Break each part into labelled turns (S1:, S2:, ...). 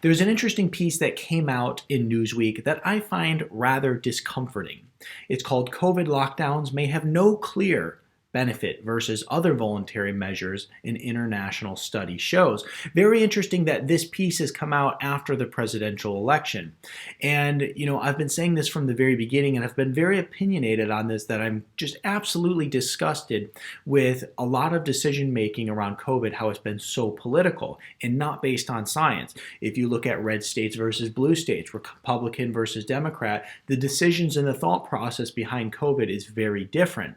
S1: There's an interesting piece that came out in Newsweek that I find rather discomforting. It's called "COVID Lockdowns May Have No Clear Benefit versus Other Voluntary Measures," an international study shows. Very interesting that this piece has come out after the presidential election. And, I've been saying this from the very beginning, and I've been very opinionated on this, that I'm just absolutely disgusted with a lot of decision making around COVID, how it's been so political and not based on science. If you look at red states versus blue states, Republican versus Democrat, the decisions and the thought process behind COVID is very different.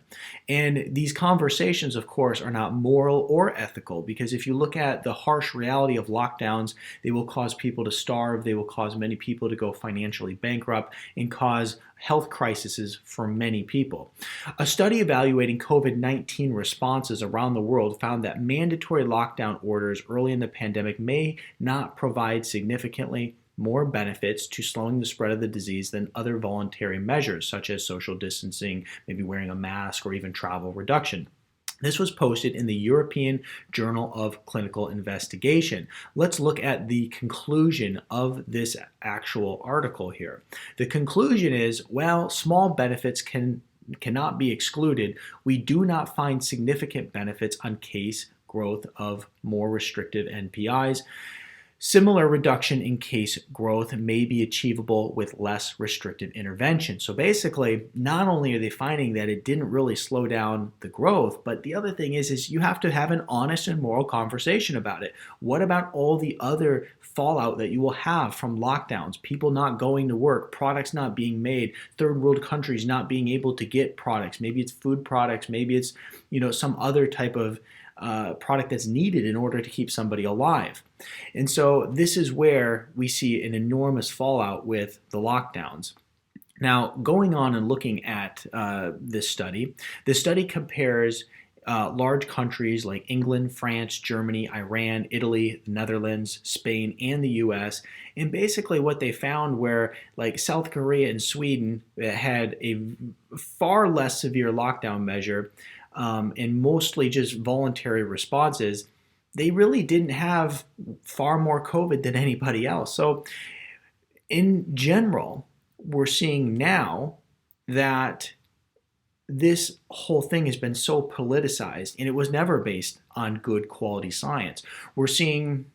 S1: And these conversations, of course, are not moral or ethical, because if you look at the harsh reality of lockdowns, they will cause people to starve, they will cause many people to go financially bankrupt, and cause health crises for many people. A study evaluating COVID-19 responses around the world found that mandatory lockdown orders early in the pandemic may not provide significantly more benefits to slowing the spread of the disease than other voluntary measures, such as social distancing, maybe wearing a mask, or even travel reduction. This was posted in the European Journal of Clinical Investigation. Let's look at the conclusion of this actual article here. The conclusion is, well, small benefits cannot be excluded. We do not find significant benefits on case growth of more restrictive NPIs. Similar reduction in case growth may be achievable with less restrictive intervention. So basically, not only are they finding that it didn't really slow down the growth, but the other thing is you have to have an honest and moral conversation about it. What about all the other fallout that you will have from lockdowns? People not going to work, products not being made, third world countries not being able to get products. Maybe it's food products, maybe it's some other type of product that's needed in order to keep somebody alive. And so this is where we see an enormous fallout with the lockdowns. Now, going on and looking at this study compares large countries like England, France, Germany, Iran, Italy, the Netherlands, Spain, and the US. And basically what they found were like South Korea and Sweden had a far less severe lockdown measure, and mostly just voluntary responses. They really didn't have far more COVID than anybody else. So in general, we're seeing now that this whole thing has been so politicized, and it was never based on good quality science. We're seeing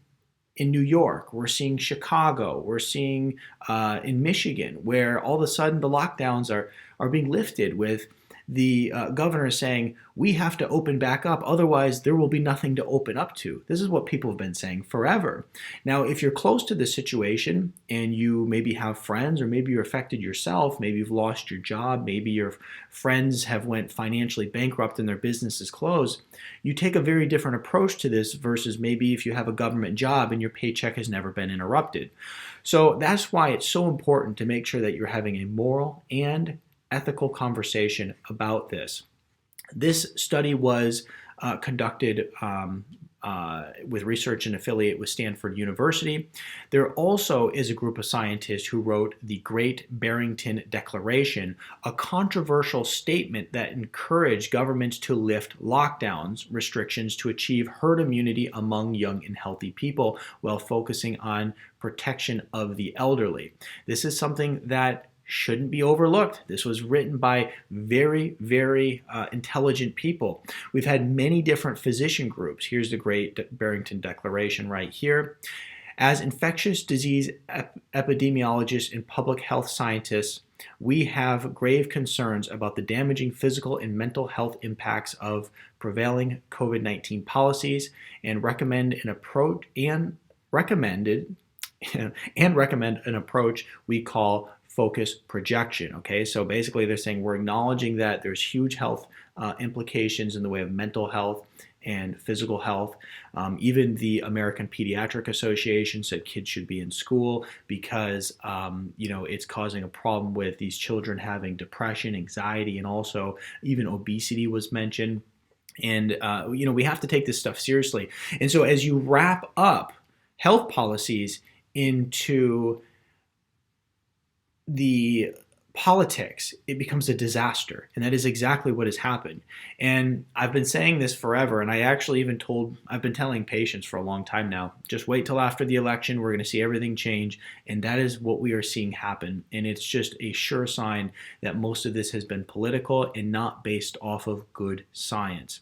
S1: in New York, we're seeing Chicago, we're seeing in Michigan, where all of a sudden the lockdowns are being lifted, with the governor saying, we have to open back up, otherwise there will be nothing to open up to. This is what people have been saying forever. Now, if you're close to the situation and you maybe have friends, or maybe you're affected yourself, maybe you've lost your job, maybe your friends have went financially bankrupt and their business is closed, you take a very different approach to this versus maybe if you have a government job and your paycheck has never been interrupted. So that's why it's so important to make sure that you're having a moral and ethical conversation about this. This study was conducted with research and affiliate with Stanford University. There also is a group of scientists who wrote the Great Barrington Declaration, a controversial statement that encouraged governments to lift lockdowns restrictions to achieve herd immunity among young and healthy people while focusing on protection of the elderly. This is something that shouldn't be overlooked. This was written by very, very intelligent people. We've had many different physician groups. Here's the Great Barrington Declaration right here. As infectious disease epidemiologists and public health scientists, we have grave concerns about the damaging physical and mental health impacts of prevailing COVID-19 policies, and recommend an approach we call focus projection. Okay, so basically they're saying we're acknowledging that there's huge health implications in the way of mental health and physical health. Even the American Pediatric Association said kids should be in school because it's causing a problem with these children having depression, anxiety, and also even obesity was mentioned. And we have to take this stuff seriously. And so as you wrap up health policies into the politics, it becomes a disaster. And that is exactly what has happened. And I've been saying this forever. And I've been telling patients for a long time now, just wait till after the election. We're going to see everything change. And that is what we are seeing happen. And it's just a sure sign that most of this has been political and not based off of good science.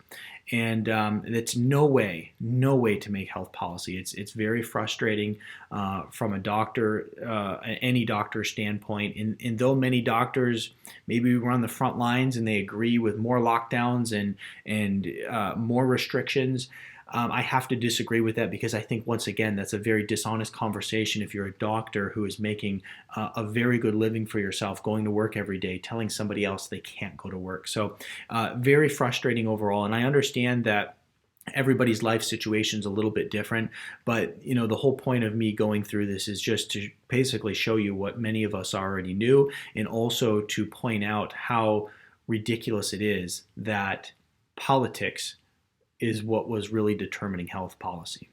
S1: And it's no way to make health policy. It's very frustrating from a doctor, any doctor standpoint. And though many doctors maybe were on the front lines and they agree with more lockdowns and more restrictions, I have to disagree with that because I think, once again, that's a very dishonest conversation if you're a doctor who is making a very good living for yourself, going to work every day, telling somebody else they can't go to work. So very frustrating overall. And I understand that everybody's life situation is a little bit different, but the whole point of me going through this is just to basically show you what many of us already knew, and also to point out how ridiculous it is that politics is what was really determining health policy.